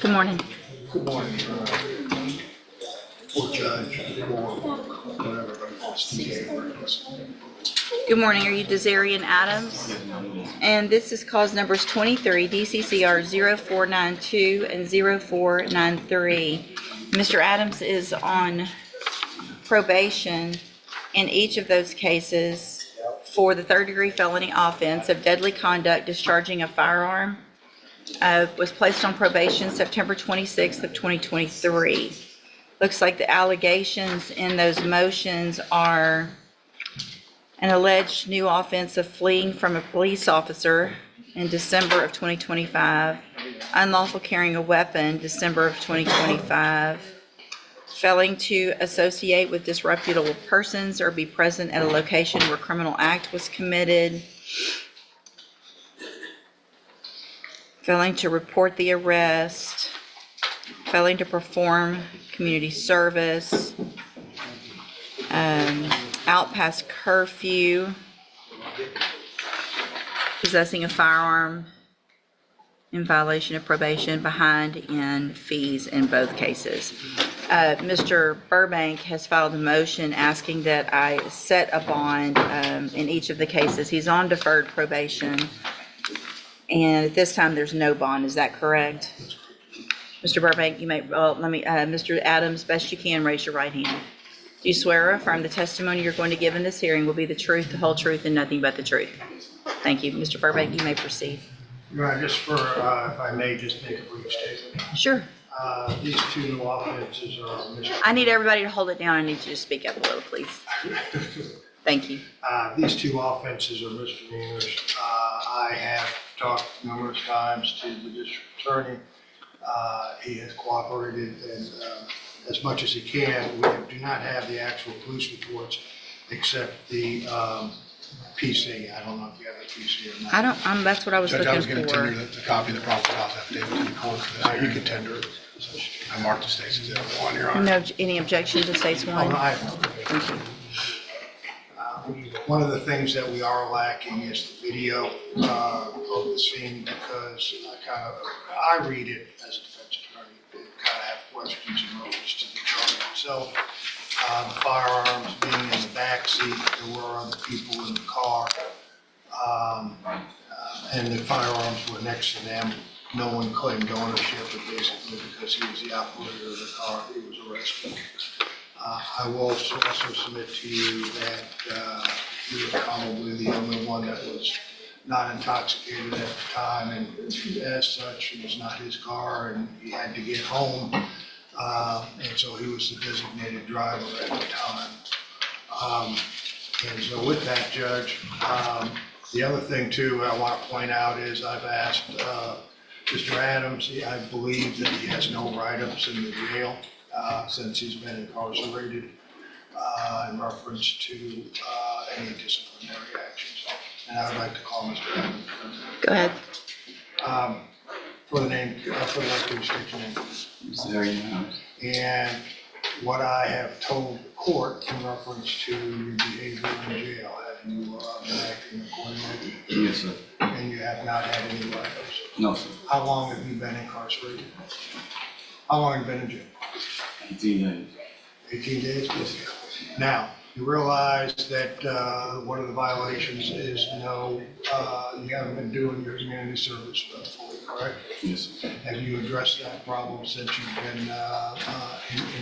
Good morning. Good morning, or judge, or whatever, but it's DA. Good morning. Are you Desarian Adams? And this is cause numbers 23, DCCR 0492 and 0493. Mr. Adams is on probation in each of those cases for the third-degree felony offense of deadly conduct discharging a firearm. Was placed on probation September 26th of 2023. Looks like the allegations in those motions are an alleged new offense of fleeing from a police officer in December of 2025, unlawful carrying a weapon December of 2025, failing to associate with disreputable persons or be present at a location where criminal act was committed, failing to report the arrest, failing to perform community service, out past curfew, possessing a firearm in violation of probation, behind in fees in both cases. Mr. Burbank has filed a motion asking that I set a bond in each of the cases. He's on deferred probation. And at this time, there's no bond. Is that correct? Mr. Burbank, you may, Mr. Adams, best you can, raise your right hand. Do you swear or affirm the testimony you're going to give in this hearing will be the truth, the whole truth, and nothing but the truth? Thank you. Mr. Burbank, you may proceed. Right, just for, if I may, just make a brief statement. Sure. These two new offenses are Mr. I need everybody to hold it down. I need you to speak up a little, please. Thank you. These two offenses are misdemeanors. I have talked numerous times to the district attorney. He has cooperated and as much as he can. We do not have the actual police reports except the PC. I don't know if you have the PC or not. I don't, that's what I was Judge, I was looking going to tender for. the copy of the probable cause affidavit to the court. You can tender it. I marked the states as F1, Your Honor. No, any objection to states Oh, one? no, I Thank you. One of the things that we are lacking is the video of the scene because I read it as a defense attorney, and kind of have questions in reference to the charge itself. The firearms being in the back seat, there were other people in the car, and the firearms were next to them. No one claimed ownership, but basically because he was the operator of the car, he was arrested. I will also submit to you that he was probably the only one that was not intoxicated at the time, and as such, it was not his car, and he had to get home, and so he was the designated driver at the time. And so with that, Judge, the other thing too I want to point out is I've asked Mr. Adams, I believe that he has no write-ups in the jail since he's been incarcerated in reference to any disciplinary actions. And I would like to call Mr. Adams. Go ahead. For the name, for the record, state your name. And what I have told the court in reference to your behavior in jail, have you been acting accordingly? Yes, sir. And you have not had any write-ups? No, sir. How long have you been incarcerated? How long have you been in jail? 18 days. 18 days? Yes. Now, you realize that one of the violations is you haven't been doing your community service fully, correct? Yes, sir. Have you addressed that problem since you've been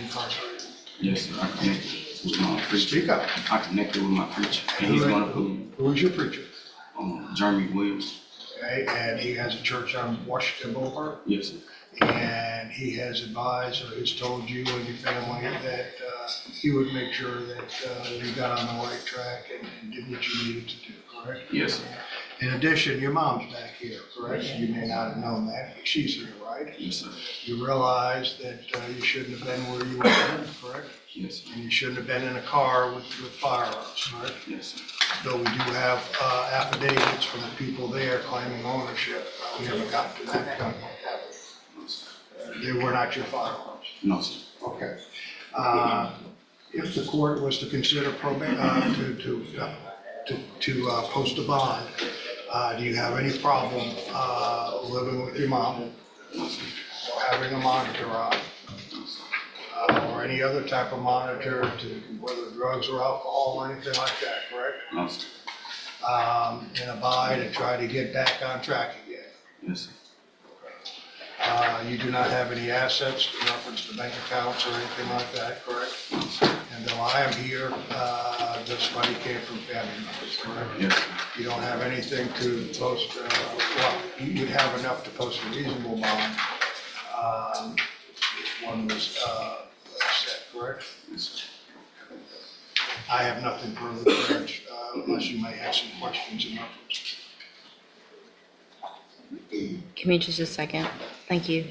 incarcerated? Yes, sir. I connected with my preacher. Speak up. I connected with my preacher. And he's going to Who is your preacher? Jeremy Williams. Okay, and he has a church on Washington Boulevard? Yes, sir. And he has advised or has told you and your family that he would make sure that you got on the right track and did what you needed to do, correct? Yes, sir. In addition, your mom's back here, correct? You may not have known that, but she's here, right? Yes, sir. You realize that you shouldn't have been where you were, correct? Yes, sir. And you shouldn't have been in a car with firearms, correct? Yes, sir. Though we do have affidavits from the people there claiming ownership, we haven't gotten to that point yet, have we? No, sir. They were not your firearms. No, sir. Okay. If the court was to consider to post a bond, do you have any problem living with your mom? No, sir. having a monitor on, or any other type of monitor to whether drugs or alcohol or anything like that, correct? No, sir. And abide and try to get back on track again. Yes, sir. You do not have any assets in reference to bank accounts or anything like that, correct? And though I am here, this money came from family members, correct? Yes, sir. You don't have anything to post, well, you have enough to post a reasonable bond, if one was set, correct? Yes, sir. I have nothing further to urge, unless you may have some questions in reference. Give me just a second. Thank you.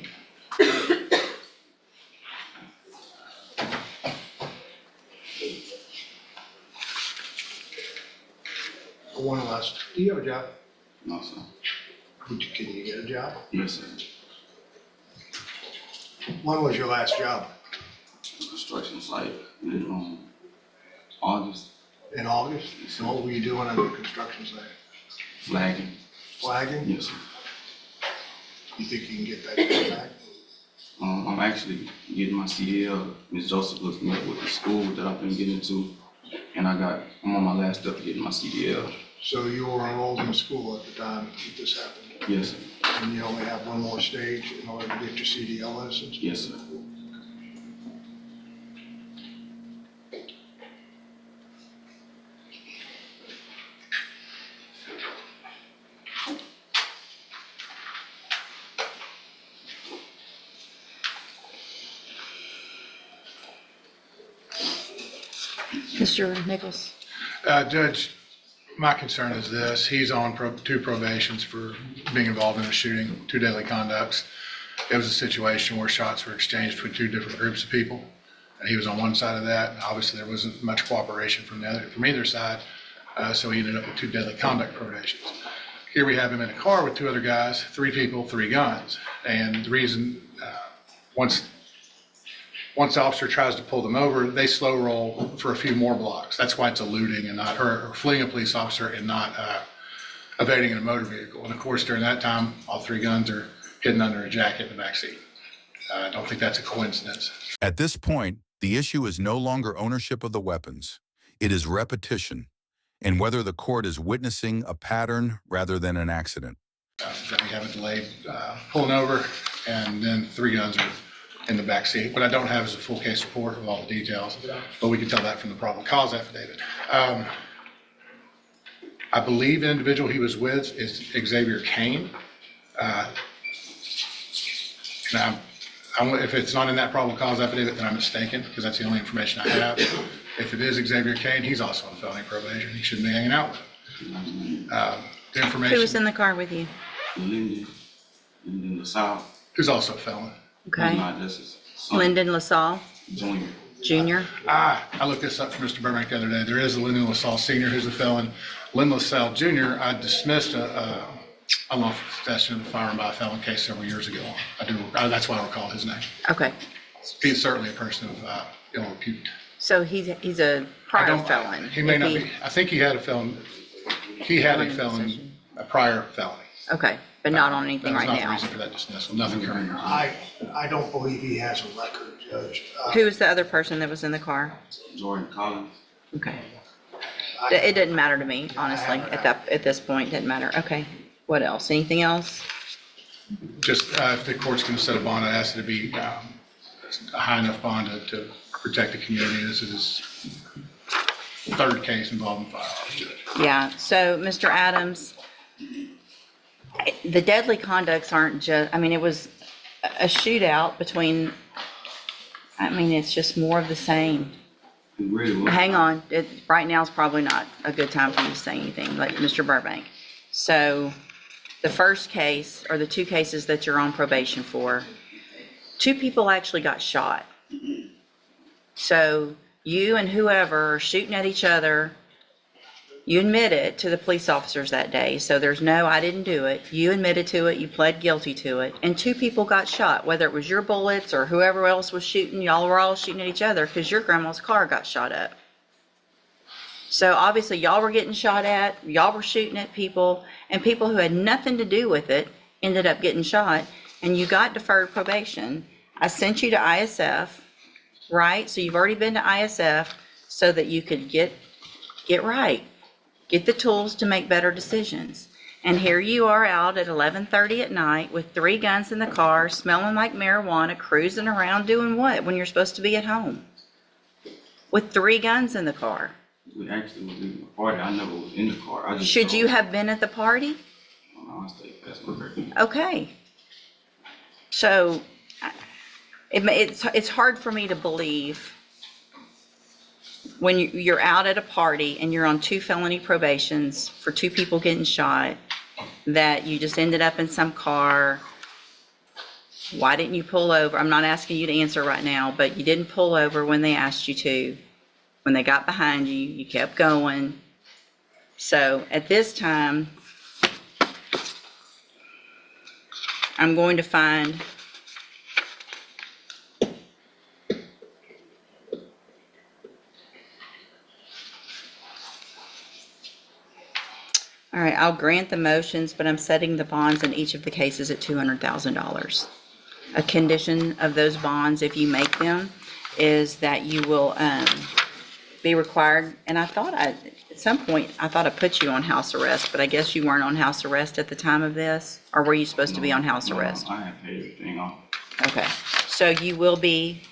One last, do you have a job? No, sir. Can you get a job? Yes, sir. When was your last job? Construction site in August, In August? And what were you doing on the construction site? flagging. Flagging? Yes, sir. You think you can get that job back? I'm actually getting my CDL. Ms. Joseph hooked me up with the school that I've been getting to, and I'm on my last step of getting my CDL. So you were enrolled in school at the time that this happened, Yes, sir. and you only have one more stage in order to get your CDL license? Yes, sir. Mr. Nichols? Judge, my concern is this. He's on two probations for being involved in a shooting, 2 deadly conducts. It was a situation where shots were exchanged between 2 different groups of people, and he was on one side of that. And obviously, there wasn't much cooperation from either side, so he ended up with 2 deadly conduct probations. Here we have him in a car with 2 other guys, 3 people, 3 guns. And the reason, once the officer tries to pull them over, they slow roll for a few more blocks. That's why it's eluding and not or fleeing a police officer and not evading in a motor vehicle. And of course, during that time, all 3 guns are hidden under a jacket in the backseat. I don't think that's a coincidence. At this point, the issue is no longer ownership of the weapons. It is repetition, and whether the court is witnessing a pattern rather than an accident. That we haven't delayed pulling over, and then 3 guns are in the back seat. What I don't have is a full case report of all the details, but we can tell that from the probable cause affidavit. I believe the individual he was with is Xavier Kane. And if it's not in that probable cause affidavit, then I'm mistaken, because that's the only information I have. If it is Xavier Kane, he's also on felony probation. He shouldn't be hanging out with him. The information. Who was in the car with you? Lyndon LaSalle. Who's also a felon. Okay. Not just his son, Lyndon LaSalle Junior. Jr.? I looked this up for Mr. Burbank the other day. There is a Lyndon LaSalle Sr. who's a felon. Lyndon LaSalle Jr., I dismissed a unlawful possession of a firearm by a felon case several years ago. That's why I recall his name. Okay. He's certainly a person of ill repute. So he's a prior felon? He may If not be. I think he had a felon. He had a Felon in felon, a prior felony. Okay, but not on anything right That was not the now. reason for that dismissal. Nothing current. I don't believe he has a record, Judge. Who was the other person that was in the car? Jordan Collins. Okay. It doesn't matter to me, honestly, at this point, it doesn't matter. Okay. What else? Anything else? Just if the court's going to set a bond, I ask it to be a high enough bond to protect the community. This is his 3rd case involving firearms, Judge. Yeah, so Mr. Adams, the deadly conducts aren't just, it was a shootout between, it's just more of the same. He really was. Hang on, right now is probably not a good time for you to say anything, like Mr. Burbank. So the first case, or the 2 cases that you're on probation for, 2 people actually got shot. So you and whoever are shooting at each other, you admit it to the police officers that day. So there's no, I didn't do it. You admitted to it, you pled guilty to it, and 2 people got shot, whether it was your bullets or whoever else was shooting. Y'all were all shooting at each other because your grandma's car got shot up. So obviously y'all were getting shot at, y'all were shooting at people, and people who had nothing to do with it ended up getting shot. and you got deferred probation. I sent you to ISF, right? So you've already been to ISF so that you could get right, get the tools to make better decisions. And here you are out at 11:30 at night with 3 guns in the car, smelling like marijuana, cruising around doing what when you're supposed to be at home? With 3 guns in the car. We actually was leaving the party. I never was in the car. I just Should you have been at the party? I stayed past my birthday. Okay. So it's hard for me to believe when you're out at a party and you're on 2 felony probations for 2 people getting shot, that you just ended up in some car. Why didn't you pull over? I'm not asking you to answer right now, but you didn't pull over when they asked you to. When they got behind you, you kept going. So at this time, I'm going to find all right, I'll grant the motions, but I'm setting the bonds in each of the cases at $200,000. A condition of those bonds, if you make them, is that you will be required, and at some point, I thought I put you on house arrest, but I guess you weren't on house arrest at the time of this? Or were you supposed to be on house arrest? I had paid everything off. Okay, so you will be,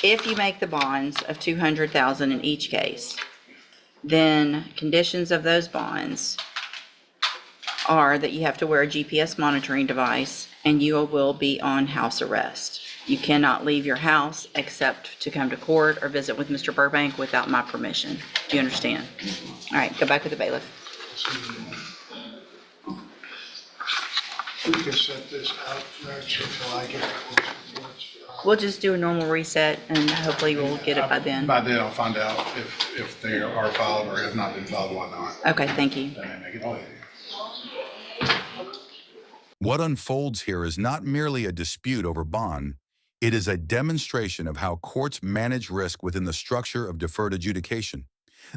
if you make the bonds of $200,000 in each case, then conditions of those bonds are that you have to wear a GPS monitoring device and you will be on house arrest. You cannot leave your house except to come to court or visit with Mr. Burbank without my permission. Do you understand? All right, go back with the bailiff. We can set this out next until I get the reports. We'll just do a normal reset and hopefully we'll get it by then. By then, I'll find out if they are filed or have not been filed, whatnot. Okay, thank you. That may make it easier. What unfolds here is not merely a dispute over bond, it is a demonstration of how courts manage risk within the structure of deferred adjudication.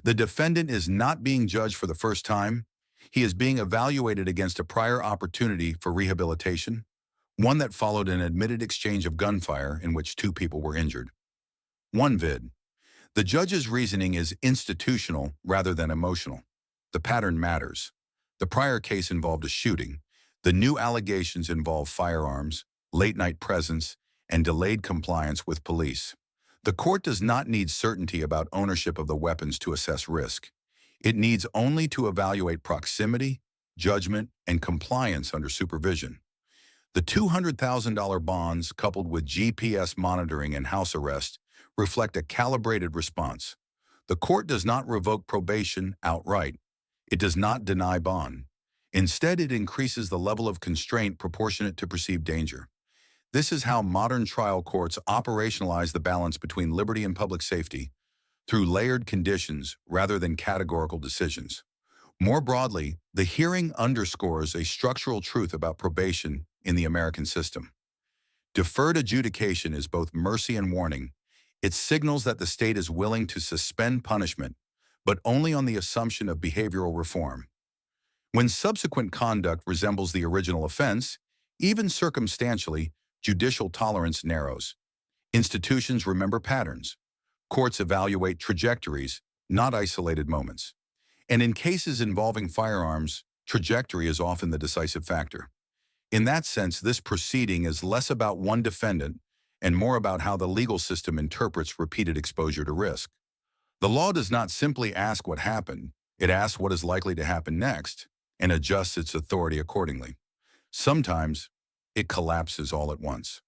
The defendant is not being judged for the first time. He is being evaluated against a prior opportunity for rehabilitation, one that followed an admitted exchange of gunfire in which 2 people were injured. 1 vid. The judge's reasoning is institutional rather than emotional. The pattern matters. The prior case involved a shooting. The new allegations involve firearms, late-night presence, and delayed compliance with police. The court does not need certainty about ownership of the weapons to assess risk. It needs only to evaluate proximity, judgment, and compliance under supervision. The $200,000 bonds, coupled with GPS monitoring and house arrest, reflect a calibrated response. The court does not revoke probation outright. It does not deny bond. Instead, it increases the level of constraint proportionate to perceived danger. This is how modern trial courts operationalize the balance between liberty and public safety, through layered conditions rather than categorical decisions. More broadly, the hearing underscores a structural truth about probation in the American system. Deferred adjudication is both mercy and warning. It signals that the state is willing to suspend punishment, but only on the assumption of behavioral reform. When subsequent conduct resembles the original offense, even circumstantially, judicial tolerance narrows. Institutions remember patterns. Courts evaluate trajectories, not isolated moments. And in cases involving firearms, trajectory is often the decisive factor. In that sense, this proceeding is less about one defendant and more about how the legal system interprets repeated exposure to risk. The law does not simply ask what happened, it asks what is likely to happen next and adjusts its authority accordingly. Sometimes, it collapses all at once.